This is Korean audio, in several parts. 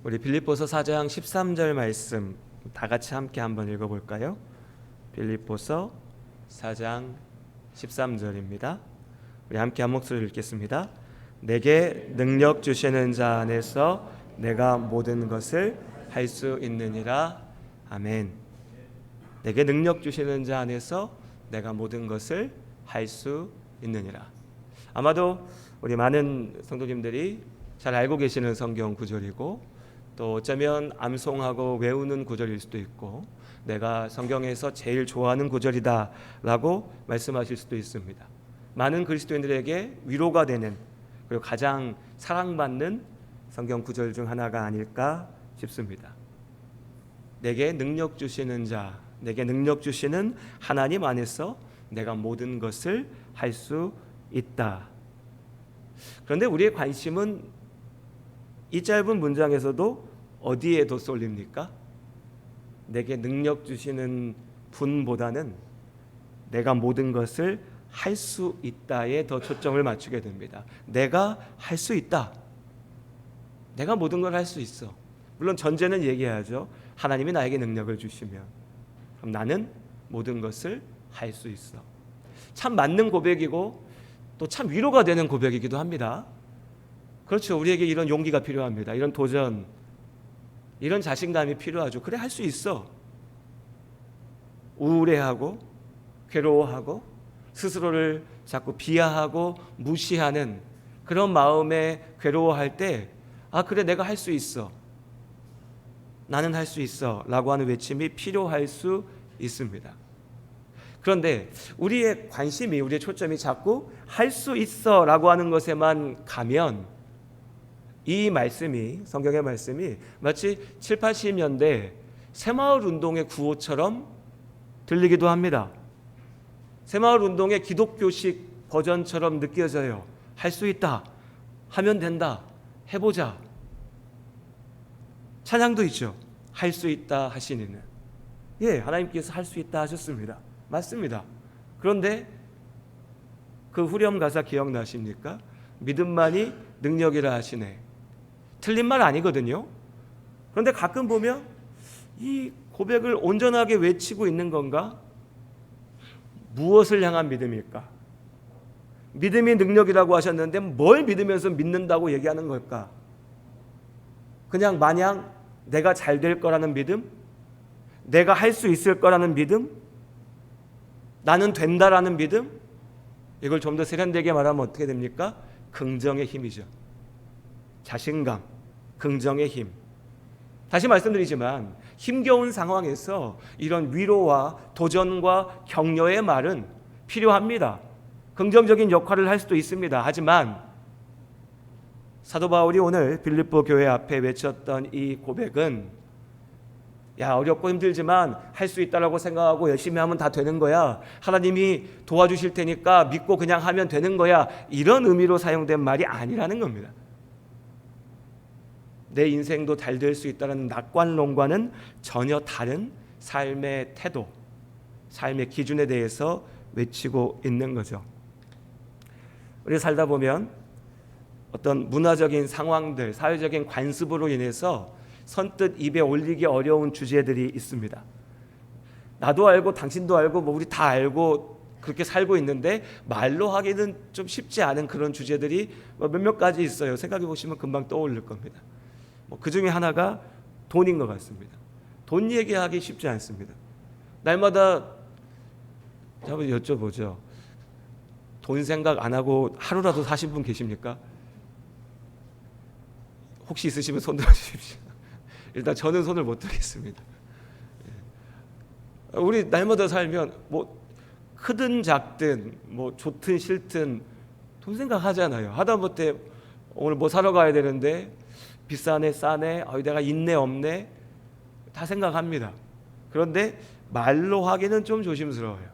우리 빌립보서 4장 13절 말씀 다 같이 함께 한번 읽어볼까요? 빌립보서 4장 13절입니다. 우리 함께 한 목소리로 읽겠습니다. 내게 능력 주시는 자 안에서 내가 모든 것을 할 수 있느니라. 아멘. 내게 능력 주시는 자 안에서 내가 모든 것을 할 수 있느니라. 아마도 우리 많은 성도님들이 잘 알고 계시는 성경 구절이고, 또 어쩌면 암송하고 외우는 구절일 수도 있고, 내가 성경에서 제일 좋아하는 구절이다 라고 말씀하실 수도 있습니다. 많은 그리스도인들에게 위로가 되는, 그리고 가장 사랑받는 성경 구절 중 하나가 아닐까 싶습니다. 내게 능력 주시는 자, 내게 능력 주시는 하나님 안에서 내가 모든 것을 할 수 있다. 그런데 우리의 관심은 이 짧은 문장에서도 어디에 더 쏠립니까? 내게 능력 주시는 분보다는 내가 모든 것을 할 수 있다에 더 초점을 맞추게 됩니다. 내가 할 수 있다. 내가 모든 걸 할 수 있어. 물론 전제는 얘기해야죠. 하나님이 나에게 능력을 주시면 그럼 나는 모든 것을 할 수 있어. 참 맞는 고백이고 또 참 위로가 되는 고백이기도 합니다. 그렇죠. 우리에게 이런 용기가 필요합니다. 이런 도전, 이런 자신감이 필요하죠. 그래, 할 수 있어. 우울해하고 괴로워하고 스스로를 자꾸 비하하고 무시하는 그런 마음에 괴로워할 때, 아 그래, 내가 할 수 있어, 나는 할 수 있어 라고 하는 외침이 필요할 수 있습니다. 그런데 우리의 관심이, 우리의 초점이 자꾸 할 수 있어 라고 하는 것에만 가면 이 말씀이, 성경의 말씀이 마치 7, 80년대 새마을 운동의 구호처럼 들리기도 합니다. 새마을 운동의 기독교식 버전처럼 느껴져요. 할 수 있다, 하면 된다, 해보자. 찬양도 있죠. 할 수 있다 하시니는. 예, 하나님께서 할 수 있다 하셨습니다. 맞습니다. 그런데 그 후렴 가사 기억나십니까? 믿음만이 능력이라 하시네. 틀린 말 아니거든요. 그런데 가끔 보면 이 고백을 온전하게 외치고 있는 건가? 무엇을 향한 믿음일까? 믿음이 능력이라고 하셨는데 뭘 믿으면서 믿는다고 얘기하는 걸까? 그냥 마냥 내가 잘 될 거라는 믿음? 내가 할 수 있을 거라는 믿음? 나는 된다라는 믿음? 이걸 좀 더 세련되게 말하면 어떻게 됩니까? 긍정의 힘이죠. 자신감, 긍정의 힘. 다시 말씀드리지만 힘겨운 상황에서 이런 위로와 도전과 격려의 말은 필요합니다. 긍정적인 역할을 할 수도 있습니다. 하지만 사도 바울이 오늘 빌립보 교회 앞에 외쳤던 이 고백은, 야, 어렵고 힘들지만 할 수 있다라고 생각하고 열심히 하면 다 되는 거야, 하나님이 도와주실 테니까 믿고 그냥 하면 되는 거야, 이런 의미로 사용된 말이 아니라는 겁니다. 내 인생도 잘 될 수 있다는 낙관론과는 전혀 다른 삶의 태도, 삶의 기준에 대해서 외치고 있는 거죠. 우리 살다 보면 어떤 문화적인 상황들, 사회적인 관습으로 인해서 선뜻 입에 올리기 어려운 주제들이 있습니다. 나도 알고 당신도 알고 우리 다 알고 그렇게 살고 있는데 말로 하기는 좀 쉽지 않은 그런 주제들이 몇몇 가지 있어요. 생각해 보시면 금방 떠오를 겁니다. 그 중에 하나가 돈인 것 같습니다. 돈 얘기하기 쉽지 않습니다. 날마다 한번 여쭤보죠. 돈 생각 안 하고 하루라도 사신 분 계십니까? 혹시 있으시면 손 들어주십시오. 일단 저는 손을 못 들겠습니다. 우리 날마다 살면 크든 작든 좋든 싫든 돈 생각하잖아요. 하다못해 오늘 사러 가야 되는데 비싸네 싸네, 내가 있네 없네 다 생각합니다. 그런데 말로 하기는 좀 조심스러워요.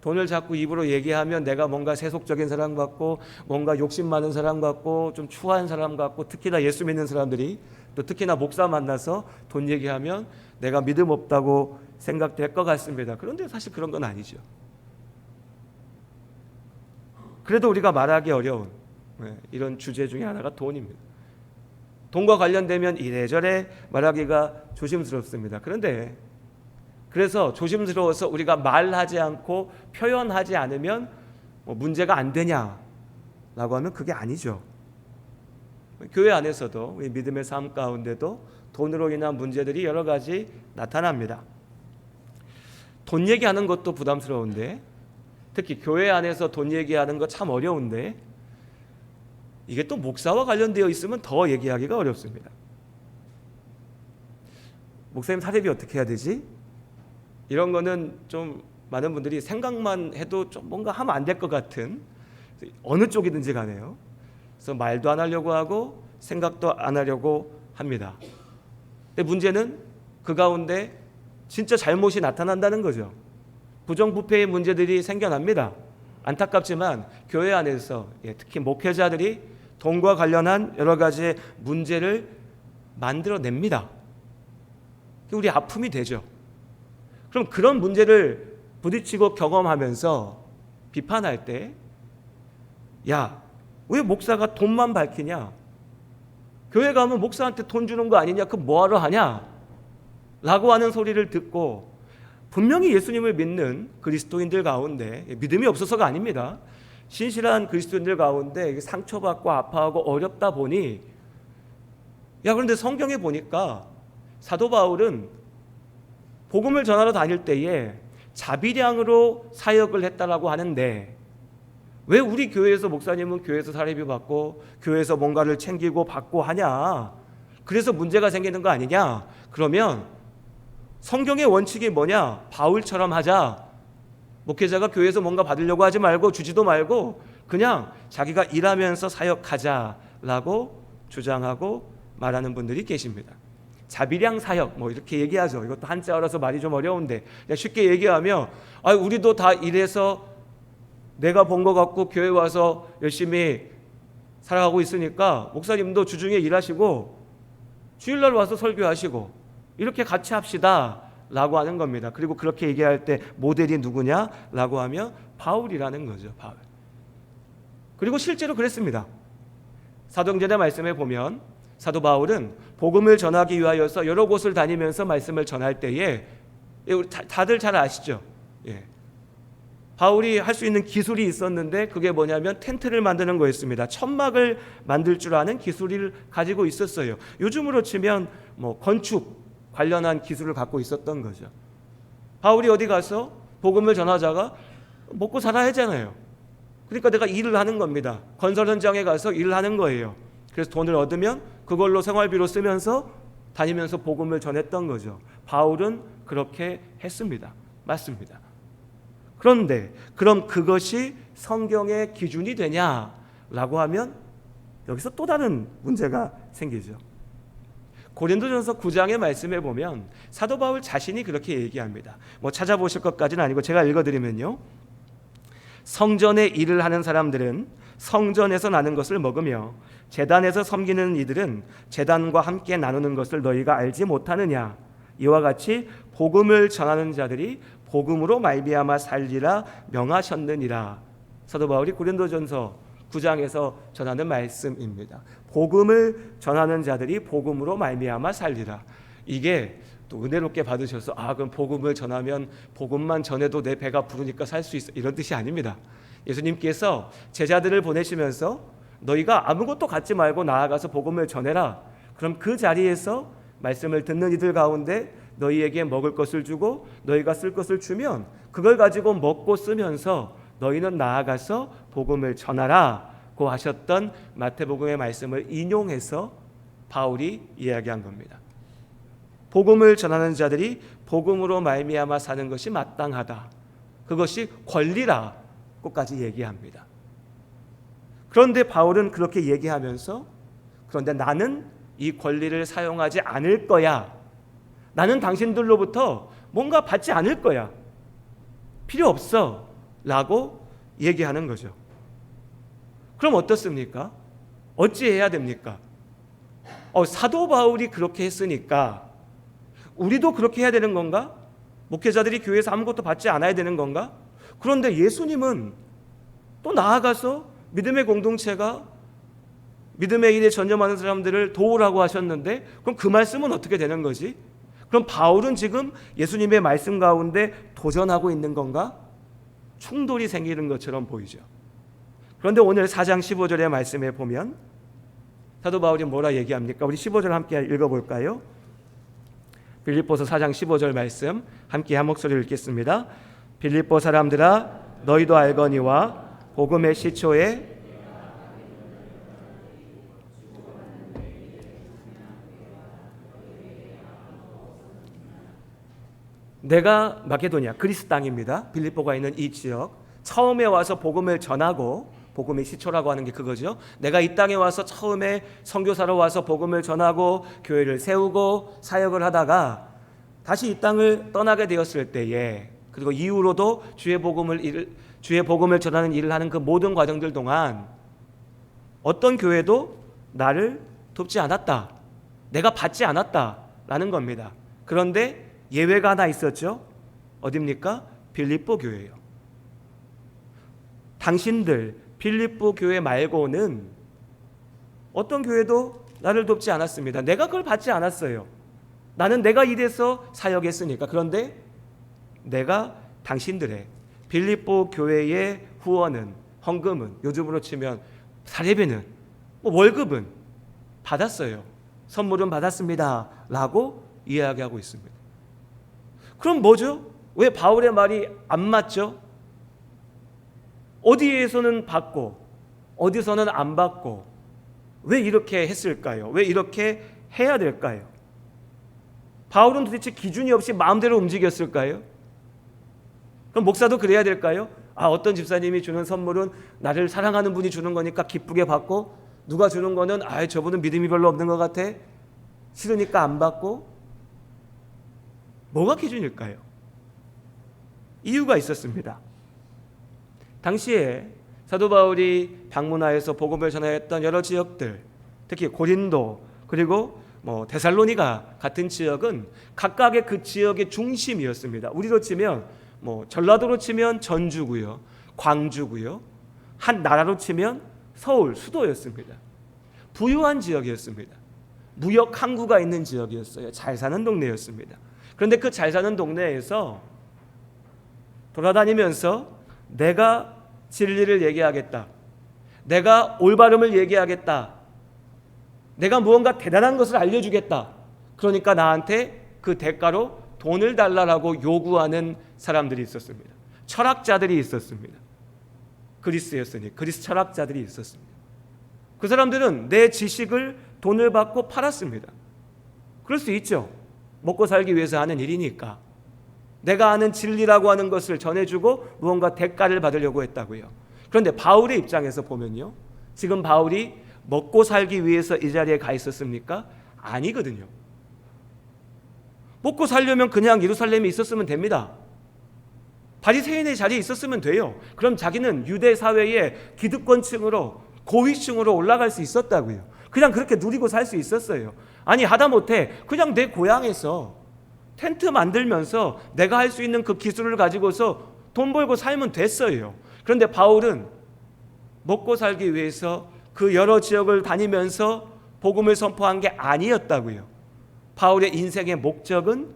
돈을 자꾸 입으로 얘기하면 내가 뭔가 세속적인 사람 같고, 뭔가 욕심 많은 사람 같고, 좀 추한 사람 같고, 특히나 예수 믿는 사람들이, 또 특히나 목사 만나서 돈 얘기하면 내가 믿음 없다고 생각될 것 같습니다. 그런데 사실 그런 건 아니죠. 그래도 우리가 말하기 어려운 이런 주제 중에 하나가 돈입니다. 돈과 관련되면 이래저래 말하기가 조심스럽습니다. 그래서 조심스러워서 우리가 말하지 않고 표현하지 않으면 문제가 안 되냐라고 하면 그게 아니죠. 교회 안에서도 우리 믿음의 삶 가운데도 돈으로 인한 문제들이 여러 가지 나타납니다. 돈 얘기하는 것도 부담스러운데, 특히 교회 안에서 돈 얘기하는 거 참 어려운데, 이게 또 목사와 관련되어 있으면 더 얘기하기가 어렵습니다. 목사님 사례비 어떻게 해야 되지? 이런 거는 좀 많은 분들이 생각만 해도 좀 뭔가 하면 안 될 것 같은, 어느 쪽이든지 가네요. 그래서 말도 안 하려고 하고 생각도 안 하려고 합니다. 근데 문제는 그 가운데 진짜 잘못이 나타난다는 거죠. 부정부패의 문제들이 생겨납니다. 안타깝지만 교회 안에서 특히 목회자들이 돈과 관련한 여러 가지 문제를 만들어냅니다. 우리 아픔이 되죠. 그럼 그런 문제를 부딪히고 경험하면서 비판할 때, 야, 왜 목사가 돈만 밝히냐? 교회 가면 목사한테 돈 주는 거 아니냐? 그럼 뭐하러 하냐? 라고 하는 소리를 듣고, 분명히 예수님을 믿는 그리스도인들 가운데, 믿음이 없어서가 아닙니다, 신실한 그리스도인들 가운데 상처받고 아파하고 어렵다 보니, 그런데 성경에 보니까 사도 바울은 복음을 전하러 다닐 때에 자비량으로 사역을 했다라고 하는데, 왜 우리 교회에서 목사님은 교회에서 사례비 받고 교회에서 뭔가를 챙기고 받고 하냐? 그래서 문제가 생기는 거 아니냐? 그러면 성경의 원칙이 뭐냐? 바울처럼 하자. 목회자가 교회에서 뭔가 받으려고 하지 말고 주지도 말고 그냥 자기가 일하면서 사역하자라고 주장하고 말하는 분들이 계십니다. 자비량 사역 이렇게 얘기하죠. 이것도 한자어라서 말이 좀 어려운데 그냥 쉽게 얘기하면, 우리도 다 일해서 내가 번 거 갖고 교회 와서 열심히 살아가고 있으니까 목사님도 주중에 일하시고 주일날 와서 설교하시고 이렇게 같이 합시다 라고 하는 겁니다. 그리고 그렇게 얘기할 때 모델이 누구냐 라고 하면 바울이라는 거죠. 바울. 그리고 실제로 그랬습니다. 사도행전의 말씀에 보면 사도 바울은 복음을 전하기 위하여서 여러 곳을 다니면서 말씀을 전할 때에, 다들 잘 아시죠? 바울이 할 수 있는 기술이 있었는데 그게 뭐냐면 텐트를 만드는 거였습니다. 천막을 만들 줄 아는 기술을 가지고 있었어요. 요즘으로 치면 건축 관련한 기술을 갖고 있었던 거죠. 바울이 어디 가서 복음을 전하자가 먹고 살아야 하잖아요. 그러니까 내가 일을 하는 겁니다. 건설 현장에 가서 일을 하는 거예요. 그래서 돈을 얻으면 그걸로 생활비로 쓰면서 다니면서 복음을 전했던 거죠. 바울은 그렇게 했습니다. 맞습니다. 그런데 그럼 그것이 성경의 기준이 되냐라고 하면 여기서 또 다른 문제가 생기죠. 고린도전서 9장의 말씀에 보면 사도 바울 자신이 그렇게 얘기합니다. 찾아보실 것까지는 아니고 제가 읽어드리면요, 성전에 일을 하는 사람들은 성전에서 나는 것을 먹으며 제단에서 섬기는 이들은 제단과 함께 나누는 것을 너희가 알지 못하느냐? 이와 같이 복음을 전하는 자들이 복음으로 말미암아 살리라 명하셨느니라. 사도 바울이 고린도전서 9장에서 전하는 말씀입니다. 복음을 전하는 자들이 복음으로 말미암아 살리라. 이게 또 은혜롭게 받으셔서 그럼 복음을 전하면 복음만 전해도 내 배가 부르니까 살 수 있어, 이런 뜻이 아닙니다. 예수님께서 제자들을 보내시면서 너희가 아무것도 갖지 말고 나아가서 복음을 전해라. 그럼 그 자리에서 말씀을 듣는 이들 가운데 너희에게 먹을 것을 주고 너희가 쓸 것을 주면 그걸 가지고 먹고 쓰면서 너희는 나아가서 복음을 전하라고 하셨던 마태복음의 말씀을 인용해서 바울이 이야기한 겁니다. 복음을 전하는 자들이 복음으로 말미암아 사는 것이 마땅하다. 그것이 권리라고까지 얘기합니다. 그런데 바울은 그렇게 얘기하면서, 그런데 나는 이 권리를 사용하지 않을 거야. 나는 당신들로부터 뭔가 받지 않을 거야. 필요 없어 라고 얘기하는 거죠. 그럼 어떻습니까? 어찌해야 됩니까? 사도 바울이 그렇게 했으니까 우리도 그렇게 해야 되는 건가? 목회자들이 교회에서 아무것도 받지 않아야 되는 건가? 그런데 예수님은 또 나아가서 믿음의 공동체가 믿음의 일에 전념하는 사람들을 도우라고 하셨는데 그럼 그 말씀은 어떻게 되는 거지? 그럼 바울은 지금 예수님의 말씀 가운데 도전하고 있는 건가? 충돌이 생기는 것처럼 보이죠. 그런데 오늘 4장 15절의 말씀에 보면 사도 바울이 뭐라 얘기합니까? 우리 15절 함께 읽어볼까요? 빌립보서 4장 15절 말씀 함께 한 목소리로 읽겠습니다. 빌립보 사람들아 너희도 알거니와 복음의 시초에 내가 마게도냐 그리스 땅입니다. 빌립보가 있는 이 지역 처음에 와서 복음을 전하고 복음의 시초라고 하는 게 그거죠. 내가 이 땅에 와서 처음에 선교사로 와서 복음을 전하고 교회를 세우고 사역을 하다가 다시 이 땅을 떠나게 되었을 때에 그리고 이후로도 주의 복음을 전하는 일을 하는 그 모든 과정들 동안 어떤 교회도 나를 돕지 않았다. 내가 받지 않았다라는 겁니다. 그런데 예외가 하나 있었죠. 어딥니까? 빌립보 교회예요. 당신들 빌립보 교회 말고는 어떤 교회도 나를 돕지 않았습니다. 내가 그걸 받지 않았어요. 나는 내가 이래서 사역했으니까. 그런데 내가 당신들의 빌립보 교회의 후원은 헌금은 요즘으로 치면 사례비는 월급은 받았어요. 선물은 받았습니다. 라고 이야기하고 있습니다. 그럼 뭐죠? 왜 바울의 말이 안 맞죠? 어디에서는 받고 어디서는 안 받고 왜 이렇게 했을까요? 왜 이렇게 해야 될까요? 바울은 도대체 기준이 없이 마음대로 움직였을까요? 그럼 목사도 그래야 될까요? 어떤 집사님이 주는 선물은 나를 사랑하는 분이 주는 거니까 기쁘게 받고 누가 주는 거는 저분은 믿음이 별로 없는 것 같아 싫으니까 안 받고 뭐가 기준일까요? 이유가 있었습니다. 당시에 사도 바울이 방문하여서 복음을 전하였던 여러 지역들, 특히 고린도 그리고 데살로니가 같은 지역은 각각의 그 지역의 중심이었습니다. 우리로 치면 전라도로 치면 전주고요, 광주고요, 한 나라로 치면 서울 수도였습니다. 부유한 지역이었습니다. 무역 항구가 있는 지역이었어요. 잘 사는 동네였습니다. 그런데 그 잘 사는 동네에서 돌아다니면서 내가 진리를 얘기하겠다, 내가 올바름을 얘기하겠다, 내가 무언가 대단한 것을 알려주겠다, 그러니까 나한테 그 대가로 돈을 달라고 요구하는 사람들이 있었습니다. 철학자들이 있었습니다. 그리스였으니 그리스 철학자들이 있었습니다. 그 사람들은 내 지식을 돈을 받고 팔았습니다. 그럴 수 있죠. 먹고 살기 위해서 하는 일이니까. 내가 아는 진리라고 하는 것을 전해주고 무언가 대가를 받으려고 했다고요. 그런데 바울의 입장에서 보면요, 지금 바울이 먹고 살기 위해서 이 자리에 가 있었습니까? 아니거든요. 먹고 살려면 그냥 예루살렘에 있었으면 됩니다. 바리새인의 자리에 있었으면 돼요. 그럼 자기는 유대 사회의 기득권층으로 고위층으로 올라갈 수 있었다고요. 그냥 그렇게 누리고 살 수 있었어요. 아니 하다못해 그냥 내 고향에서 텐트 만들면서 내가 할 수 있는 그 기술을 가지고서 돈 벌고 살면 됐어요. 그런데 바울은 먹고 살기 위해서 그 여러 지역을 다니면서 복음을 선포한 게 아니었다고요. 바울의 인생의 목적은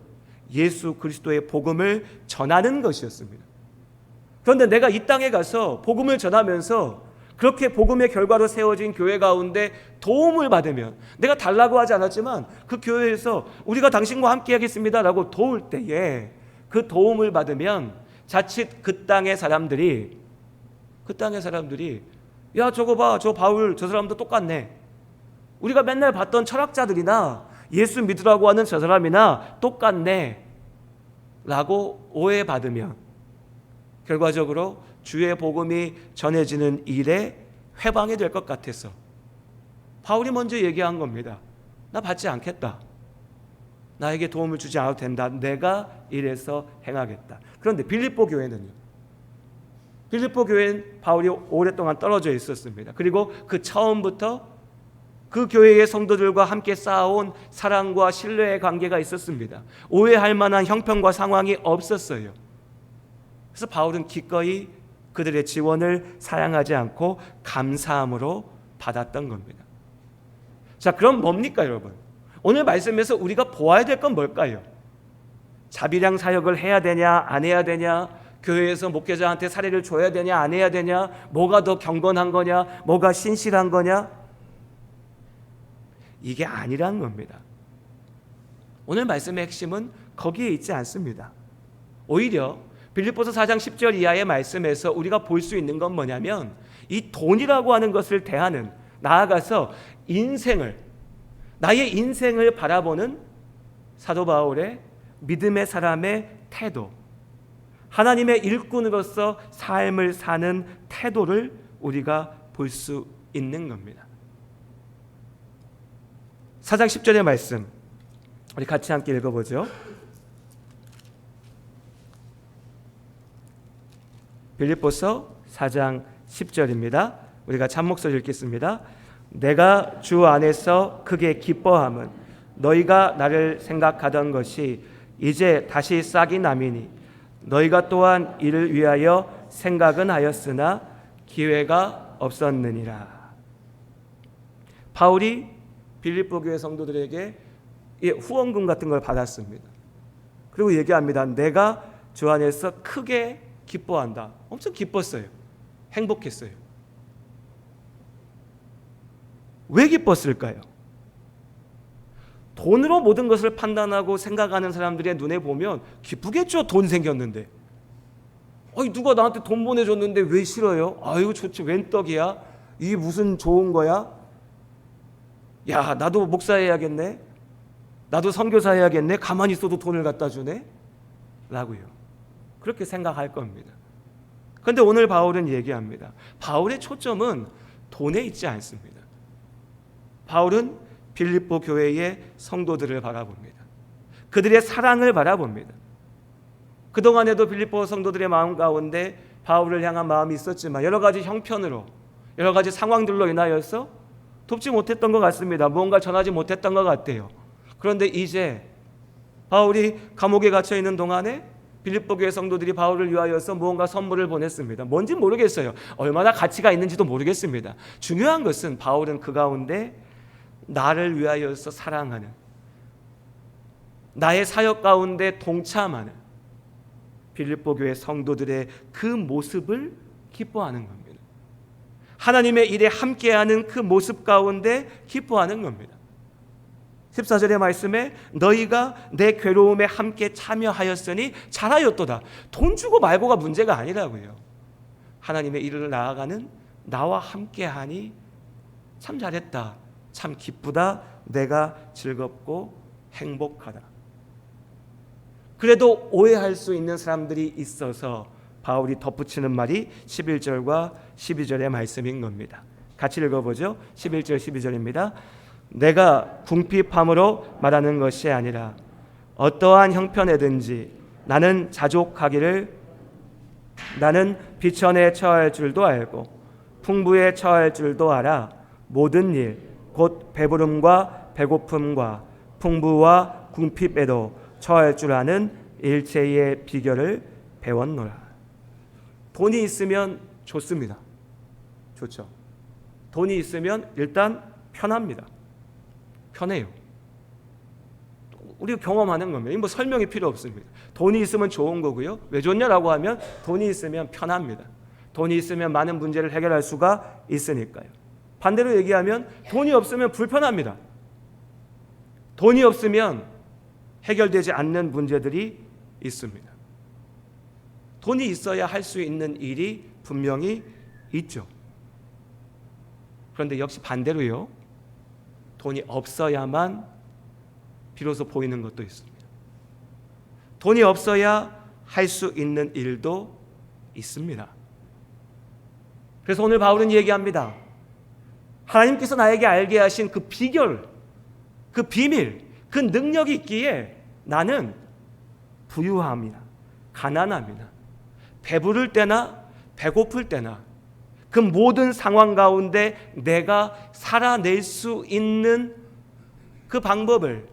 예수 그리스도의 복음을 전하는 것이었습니다. 그런데 내가 이 땅에 가서 복음을 전하면서 그렇게 복음의 결과로 세워진 교회 가운데 도움을 받으면, 내가 달라고 하지 않았지만 그 교회에서 우리가 당신과 함께 하겠습니다라고 도울 때에 그 도움을 받으면 자칫 그 땅의 사람들이 야 저거 봐, 저 바울 저 사람도 똑같네, 우리가 맨날 봤던 철학자들이나 예수 믿으라고 하는 저 사람이나 똑같네 라고 오해받으면 결과적으로 주의 복음이 전해지는 일에 회방이 될 것 같아서 바울이 먼저 얘기한 겁니다. 나 받지 않겠다. 나에게 도움을 주지 않아도 된다. 내가 이래서 행하겠다. 그런데 빌립보 교회는요, 빌립보 교회는 바울이 오랫동안 떨어져 있었습니다. 그리고 그 처음부터 그 교회의 성도들과 함께 쌓아온 사랑과 신뢰의 관계가 있었습니다. 오해할 만한 형편과 상황이 없었어요. 그래서 바울은 기꺼이 그들의 지원을 사양하지 않고 감사함으로 받았던 겁니다. 자, 그럼 뭡니까 여러분? 오늘 말씀에서 우리가 보아야 될 건 뭘까요? 자비량 사역을 해야 되냐 안 해야 되냐, 교회에서 목회자한테 사례를 줘야 되냐 안 해야 되냐, 뭐가 더 경건한 거냐, 뭐가 신실한 거냐, 이게 아니라는 겁니다. 오늘 말씀의 핵심은 거기에 있지 않습니다. 오히려 빌립보서 4장 10절 이하의 말씀에서 우리가 볼 수 있는 건 뭐냐면, 이 돈이라고 하는 것을 대하는, 나아가서 나의 인생을 바라보는 사도 바울의 믿음의 사람의 태도, 하나님의 일꾼으로서 삶을 사는 태도를 우리가 볼 수 있는 겁니다. 4장 10절의 말씀 우리 같이 함께 읽어보죠. 빌립보서 4장 10절입니다. 우리가 참목소리 읽겠습니다. 내가 주 안에서 크게 기뻐함은 너희가 나를 생각하던 것이 이제 다시 싹이 남이니 너희가 또한 이를 위하여 생각은 하였으나 기회가 없었느니라. 바울이 빌립보 교회 성도들에게 후원금 같은 걸 받았습니다. 그리고 얘기합니다. 내가 주 안에서 크게 기뻐한다. 엄청 기뻤어요. 행복했어요. 왜 기뻤을까요? 돈으로 모든 것을 판단하고 생각하는 사람들의 눈에 보면 기쁘겠죠. 돈 생겼는데. 누가 나한테 돈 보내줬는데 왜 싫어요? 아이고 좋지, 웬 떡이야? 이게 무슨 좋은 거야? 야, 나도 목사 해야겠네, 나도 선교사 해야겠네, 가만히 있어도 돈을 갖다 주네 라고요. 그렇게 생각할 겁니다. 그런데 오늘 바울은 얘기합니다. 바울의 초점은 돈에 있지 않습니다. 바울은 빌립보 교회의 성도들을 바라봅니다. 그들의 사랑을 바라봅니다. 그동안에도 빌립보 성도들의 마음 가운데 바울을 향한 마음이 있었지만 여러 가지 형편으로, 여러 가지 상황들로 인하여서 돕지 못했던 것 같습니다. 무언가 전하지 못했던 것 같아요. 그런데 이제 바울이 감옥에 갇혀 있는 동안에 빌립보 교회 성도들이 바울을 위하여서 무언가 선물을 보냈습니다. 뭔지 모르겠어요. 얼마나 가치가 있는지도 모르겠습니다. 중요한 것은 바울은 그 가운데 나를 위하여서 사랑하는, 나의 사역 가운데 동참하는 빌립보 교회 성도들의 그 모습을 기뻐하는 겁니다. 하나님의 일에 함께하는 그 모습 가운데 기뻐하는 겁니다. 14절의 말씀에 너희가 내 괴로움에 함께 참여하였으니 잘하였도다. 돈 주고 말고가 문제가 아니라고요. 하나님의 일을 나아가는 나와 함께하니 참 잘했다, 참 기쁘다, 내가 즐겁고 행복하다. 그래도 오해할 수 있는 사람들이 있어서 바울이 덧붙이는 말이 11절과 12절의 말씀인 겁니다. 같이 읽어보죠. 11절 12절입니다. 내가 궁핍함으로 말하는 것이 아니라 어떠한 형편에든지 나는 자족하기를, 나는 비천에 처할 줄도 알고 풍부에 처할 줄도 알아. 모든 일 곧 배부름과 배고픔과 풍부와 궁핍에도 처할 줄 아는 일체의 비결을 배웠노라. 돈이 있으면 좋습니다. 좋죠. 돈이 있으면 일단 편합니다. 편해요. 우리가 경험하는 겁니다. 설명이 필요 없습니다. 돈이 있으면 좋은 거고요. 왜 좋냐라고 하면 돈이 있으면 편합니다. 돈이 있으면 많은 문제를 해결할 수가 있으니까요. 반대로 얘기하면 돈이 없으면 불편합니다. 돈이 없으면 해결되지 않는 문제들이 있습니다. 돈이 있어야 할 수 있는 일이 분명히 있죠. 그런데 역시 반대로요, 돈이 없어야만 비로소 보이는 것도 있습니다. 돈이 없어야 할 수 있는 일도 있습니다. 그래서 오늘 바울은 얘기합니다. 하나님께서 나에게 알게 하신 그 비결, 그 비밀, 그 능력이 있기에 나는 부유함이나 가난함이나 배부를 때나 배고플 때나 그 모든 상황 가운데 내가 살아낼 수 있는 그 방법을,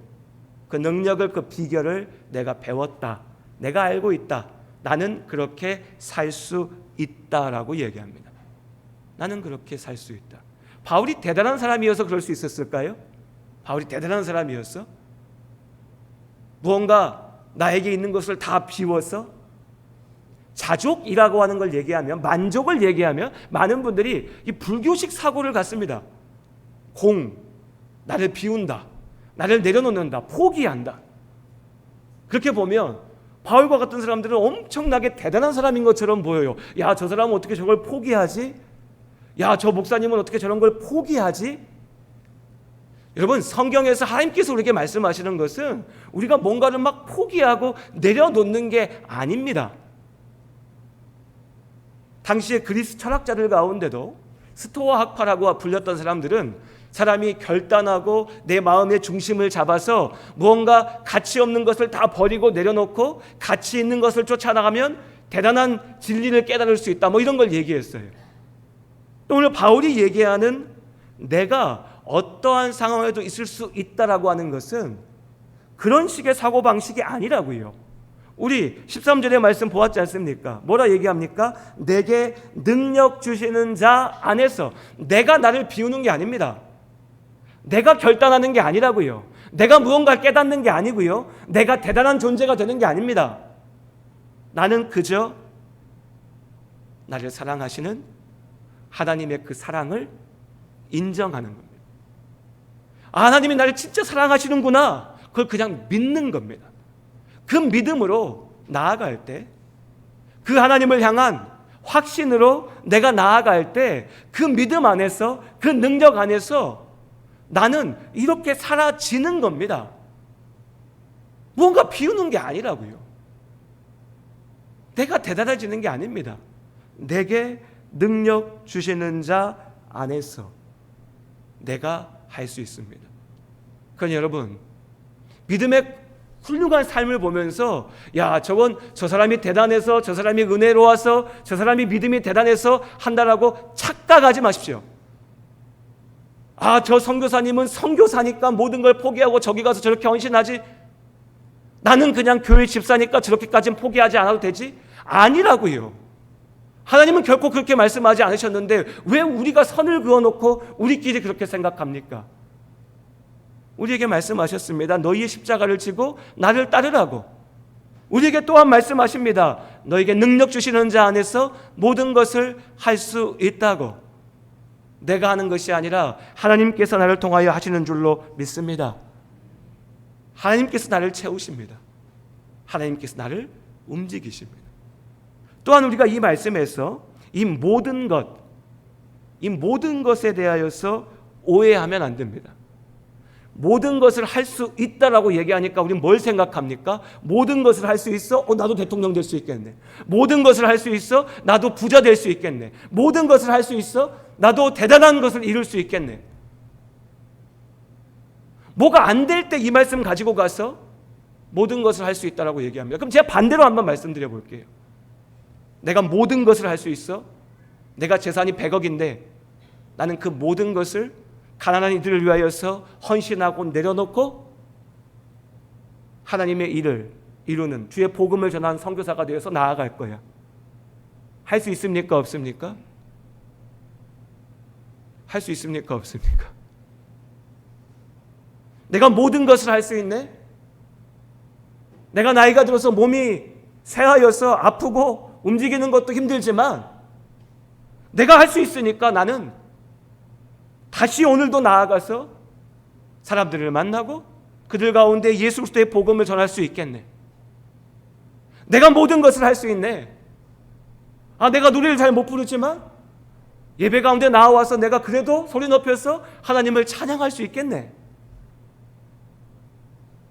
그 능력을, 그 비결을 내가 배웠다. 내가 알고 있다. 나는 그렇게 살 수 있다라고 얘기합니다. 나는 그렇게 살 수 있다. 바울이 대단한 사람이어서 그럴 수 있었을까요? 바울이 대단한 사람이었어? 무언가 나에게 있는 것을 다 비워서 자족이라고 하는 걸 얘기하면, 만족을 얘기하면 많은 분들이 이 불교식 사고를 갖습니다. 나를 비운다, 나를 내려놓는다, 포기한다. 그렇게 보면 바울과 같은 사람들은 엄청나게 대단한 사람인 것처럼 보여요. 야, 저 사람은 어떻게 저걸 포기하지? 야, 저 목사님은 어떻게 저런 걸 포기하지? 여러분, 성경에서 하나님께서 우리에게 말씀하시는 것은 우리가 뭔가를 막 포기하고 내려놓는 게 아닙니다. 당시에 그리스 철학자들 가운데도 스토아 학파라고 불렸던 사람들은 사람이 결단하고 내 마음의 중심을 잡아서 무언가 가치 없는 것을 다 버리고 내려놓고 가치 있는 것을 쫓아나가면 대단한 진리를 깨달을 수 있다, 뭐 이런 걸 얘기했어요. 또 오늘 바울이 얘기하는 내가 어떠한 상황에도 있을 수 있다라고 하는 것은 그런 식의 사고방식이 아니라고요. 우리 13절의 말씀 보았지 않습니까? 뭐라 얘기합니까? 내게 능력 주시는 자 안에서. 내가 나를 비우는 게 아닙니다. 내가 결단하는 게 아니라고요. 내가 무언가를 깨닫는 게 아니고요. 내가 대단한 존재가 되는 게 아닙니다. 나는 그저 나를 사랑하시는 하나님의 그 사랑을 인정하는 겁니다. 하나님이 나를 진짜 사랑하시는구나, 그걸 그냥 믿는 겁니다. 그 믿음으로 나아갈 때, 그 하나님을 향한 확신으로 내가 나아갈 때, 그 믿음 안에서, 그 능력 안에서 나는 이렇게 사라지는 겁니다. 뭔가 비우는 게 아니라고요. 내가 대단해지는 게 아닙니다. 내게 능력 주시는 자 안에서 내가 할 수 있습니다. 그러니 여러분, 믿음의 훌륭한 삶을 보면서 야, 저 사람이 대단해서, 저 사람이 은혜로워서, 저 사람이 믿음이 대단해서 한다라고 착각하지 마십시오. 저 선교사님은 선교사니까 모든 걸 포기하고 저기 가서 저렇게 헌신하지, 나는 그냥 교회 집사니까 저렇게까지는 포기하지 않아도 되지? 아니라고요. 하나님은 결코 그렇게 말씀하지 않으셨는데 왜 우리가 선을 그어놓고 우리끼리 그렇게 생각합니까? 우리에게 말씀하셨습니다. 너희의 십자가를 지고 나를 따르라고. 우리에게 또한 말씀하십니다. 너에게 능력 주시는 자 안에서 모든 것을 할 수 있다고. 내가 하는 것이 아니라 하나님께서 나를 통하여 하시는 줄로 믿습니다. 하나님께서 나를 채우십니다. 하나님께서 나를 움직이십니다. 또한 우리가 이 말씀에서 이 모든 것에 대하여서 오해하면 안 됩니다. 모든 것을 할 수 있다라고 얘기하니까 우리는 뭘 생각합니까? 모든 것을 할 수 있어? 나도 대통령 될 수 있겠네. 모든 것을 할 수 있어? 나도 부자 될 수 있겠네. 모든 것을 할 수 있어? 나도 대단한 것을 이룰 수 있겠네. 뭐가 안 될 때 이 말씀 가지고 가서 모든 것을 할 수 있다라고 얘기합니다. 그럼 제가 반대로 한번 말씀드려 볼게요. 내가 모든 것을 할 수 있어? 내가 재산이 100억인데 나는 그 모든 것을 가난한 이들을 위하여서 헌신하고 내려놓고 하나님의 일을 이루는, 주의 복음을 전하는 선교사가 되어서 나아갈 거야. 할 수 있습니까? 없습니까? 할 수 있습니까? 없습니까? 내가 모든 것을 할 수 있네? 내가 나이가 들어서 몸이 쇠하여서 아프고 움직이는 것도 힘들지만 내가 할 수 있으니까 나는 다시 오늘도 나아가서 사람들을 만나고 그들 가운데 예수 그리스도의 복음을 전할 수 있겠네. 내가 모든 것을 할 수 있네. 내가 노래를 잘 못 부르지만 예배 가운데 나와서 내가 그래도 소리 높여서 하나님을 찬양할 수 있겠네.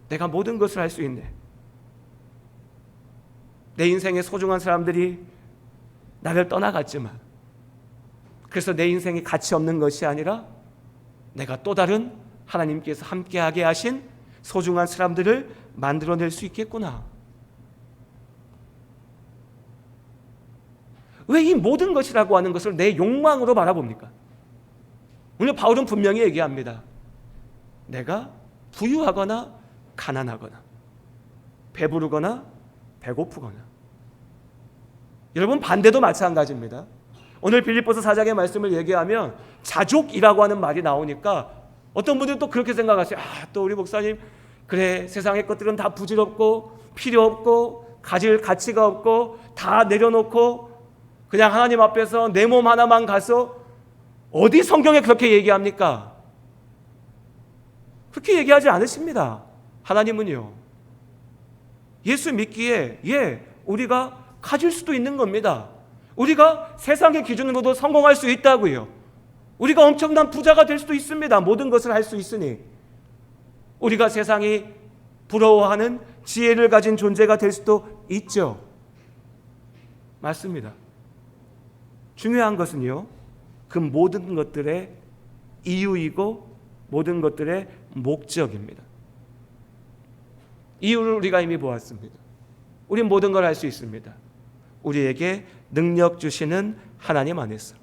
내가 모든 것을 할 수 있네. 내 인생에 소중한 사람들이 나를 떠나갔지만 그래서 내 인생이 가치 없는 것이 아니라 내가 또 다른 하나님께서 함께하게 하신 소중한 사람들을 만들어낼 수 있겠구나. 왜 이 모든 것이라고 하는 것을 내 욕망으로 바라봅니까? 오늘 바울은 분명히 얘기합니다. 내가 부유하거나 가난하거나 배부르거나 배고프거나. 여러분, 반대도 마찬가지입니다. 오늘 빌립보서 4장의 말씀을 얘기하면 자족이라고 하는 말이 나오니까 어떤 분들은 또 그렇게 생각하세요. 또 우리 목사님, 그래, 세상의 것들은 다 부질없고 필요 없고 가질 가치가 없고 다 내려놓고 그냥 하나님 앞에서 내 몸 하나만 가서, 어디 성경에 그렇게 얘기합니까? 그렇게 얘기하지 않으십니다. 하나님은요, 예수 믿기에 우리가 가질 수도 있는 겁니다. 우리가 세상의 기준으로도 성공할 수 있다고요. 우리가 엄청난 부자가 될 수도 있습니다. 모든 것을 할 수 있으니 우리가 세상이 부러워하는 지혜를 가진 존재가 될 수도 있죠. 맞습니다. 중요한 것은요, 그 모든 것들의 이유이고 모든 것들의 목적입니다. 이유를 우리가 이미 보았습니다. 우린 모든 걸 할 수 있습니다. 우리에게 능력 주시는 하나님 안에서.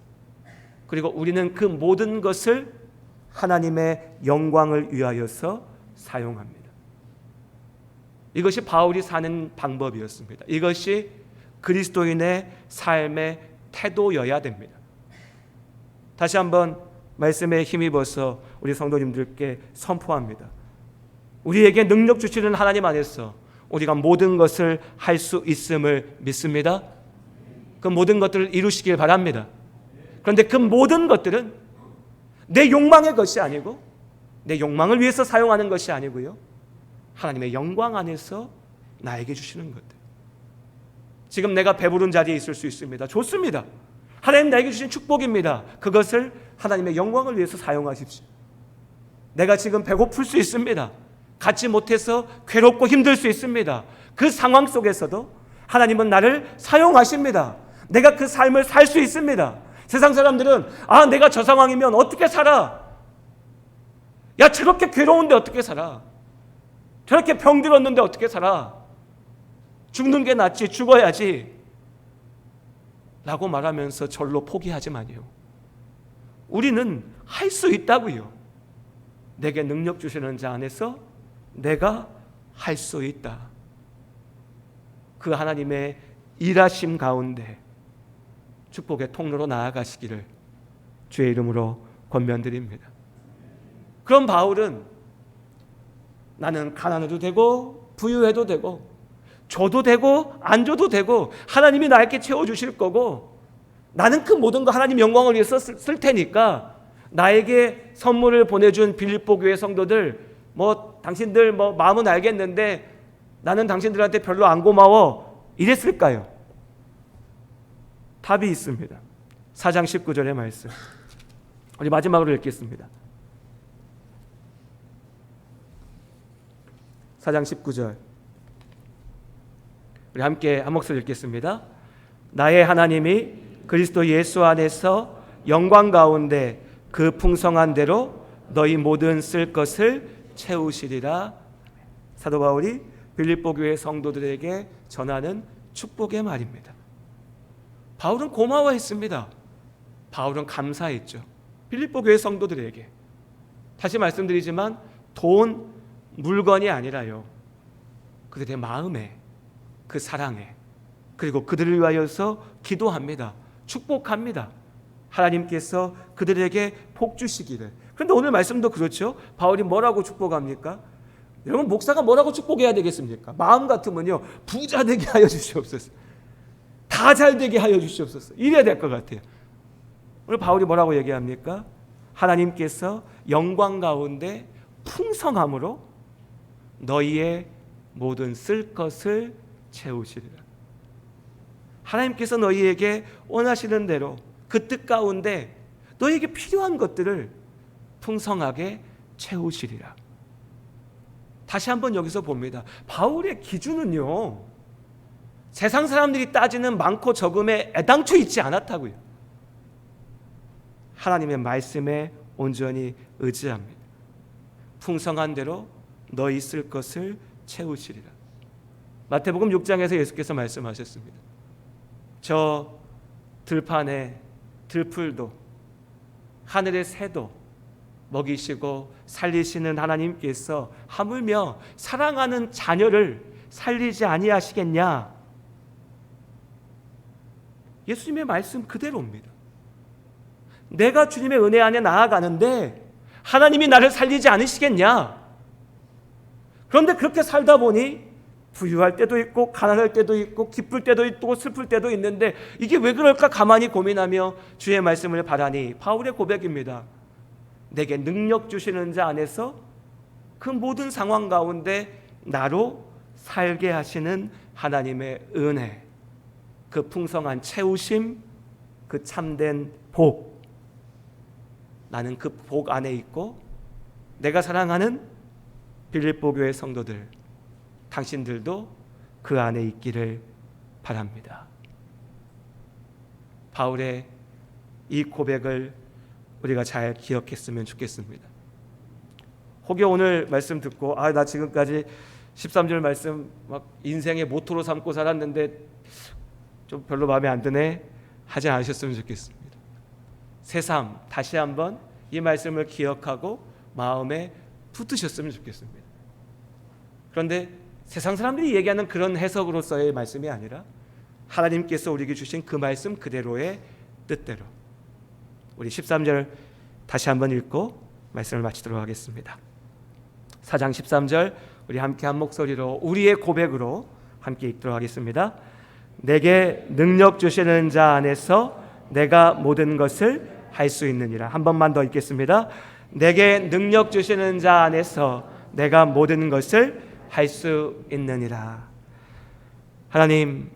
그리고 우리는 그 모든 것을 하나님의 영광을 위하여서 사용합니다. 이것이 바울이 사는 방법이었습니다. 이것이 그리스도인의 삶의 태도여야 됩니다. 다시 한번 말씀에 힘입어서 우리 성도님들께 선포합니다. 우리에게 능력 주시는 하나님 안에서 우리가 모든 것을 할 수 있음을 믿습니다. 그 모든 것들을 이루시길 바랍니다. 그런데 그 모든 것들은 내 욕망의 것이 아니고, 내 욕망을 위해서 사용하는 것이 아니고요, 하나님의 영광 안에서 나에게 주시는 것들. 지금 내가 배부른 자리에 있을 수 있습니다. 좋습니다. 하나님 나에게 주신 축복입니다. 그것을 하나님의 영광을 위해서 사용하십시오. 내가 지금 배고플 수 있습니다. 갖지 못해서 괴롭고 힘들 수 있습니다. 그 상황 속에서도 하나님은 나를 사용하십니다. 내가 그 삶을 살 수 있습니다. 세상 사람들은 내가 저 상황이면 어떻게 살아? 야, 저렇게 괴로운데 어떻게 살아? 저렇게 병들었는데 어떻게 살아? 죽는 게 낫지, 죽어야지 라고 말하면서 절로 포기하지만요, 우리는 할 수 있다고요. 내게 능력 주시는 자 안에서 내가 할 수 있다. 그 하나님의 일하심 가운데 축복의 통로로 나아가시기를 주의 이름으로 권면드립니다. 그럼 바울은 나는 가난해도 되고 부유해도 되고 줘도 되고 안 줘도 되고 하나님이 나에게 채워주실 거고, 나는 그 모든 거 하나님 영광을 위해서 쓸 테니까 나에게 선물을 보내준 빌립보 교회 성도들, 당신들 마음은 알겠는데 나는 당신들한테 별로 안 고마워, 이랬을까요? 답이 있습니다. 4장 19절의 말씀, 우리 마지막으로 읽겠습니다. 4장 19절, 우리 함께 한 목소리 읽겠습니다. 나의 하나님이 그리스도 예수 안에서 영광 가운데 그 풍성한 대로 너희 모든 쓸 것을 채우시리라. 사도 바울이 빌립보 교회 성도들에게 전하는 축복의 말입니다. 바울은 고마워했습니다. 바울은 감사했죠. 빌립보 교회 성도들에게. 다시 말씀드리지만 돈, 물건이 아니라요, 그들의 마음에, 그 사랑에, 그리고 그들을 위하여서 기도합니다. 축복합니다. 하나님께서 그들에게 복 주시기를. 그런데 오늘 말씀도 그렇죠. 바울이 뭐라고 축복합니까? 여러분, 목사가 뭐라고 축복해야 되겠습니까? 마음 같으면요, 부자 되게 하여 주시옵소서, 다 잘 되게 하여 주시옵소서, 이래야 될 것 같아요. 오늘 바울이 뭐라고 얘기합니까? 하나님께서 영광 가운데 풍성함으로 너희의 모든 쓸 것을 채우시리라. 하나님께서 너희에게 원하시는 대로 그 뜻 가운데 너희에게 필요한 것들을 풍성하게 채우시리라. 다시 한번 여기서 봅니다. 바울의 기준은요, 세상 사람들이 따지는 많고 적음에 애당초 있지 않았다고요. 하나님의 말씀에 온전히 의지합니다. 풍성한 대로 너희 쓸 것을 채우시리라. 마태복음 6장에서 예수께서 말씀하셨습니다. 저 들판에 들풀도 하늘의 새도 먹이시고 살리시는 하나님께서 하물며 사랑하는 자녀를 살리지 아니하시겠냐? 예수님의 말씀 그대로입니다. 내가 주님의 은혜 안에 나아가는데 하나님이 나를 살리지 않으시겠냐? 그런데 그렇게 살다 보니 부유할 때도 있고 가난할 때도 있고 기쁠 때도 있고 슬플 때도 있는데 이게 왜 그럴까 가만히 고민하며 주의 말씀을 바라니 바울의 고백입니다. 내게 능력 주시는 자 안에서 그 모든 상황 가운데 나로 살게 하시는 하나님의 은혜, 그 풍성한 채우심, 그 참된 복, 나는 그 복 안에 있고 내가 사랑하는 빌립보 교회 성도들, 당신들도 그 안에 있기를 바랍니다. 바울의 이 고백을 우리가 잘 기억했으면 좋겠습니다. 혹여 오늘 말씀 듣고 나 지금까지 13절 말씀 막 인생의 모토로 삼고 살았는데 좀 별로 마음에 안 드네 하지 않으셨으면 좋겠습니다. 새삼 다시 한번 이 말씀을 기억하고 마음에 붙으셨으면 좋겠습니다. 그런데 세상 사람들이 얘기하는 그런 해석으로서의 말씀이 아니라 하나님께서 우리에게 주신 그 말씀 그대로의 뜻대로 우리 13절 다시 한번 읽고 말씀을 마치도록 하겠습니다. 4장 13절 우리 함께 한 목소리로 우리의 고백으로 함께 읽도록 하겠습니다. 내게 능력 주시는 자 안에서 내가 모든 것을 할 수 있느니라. 한 번만 더 읽겠습니다. 내게 능력 주시는 자 안에서 내가 모든 것을 할 수 있느니라. 하나님,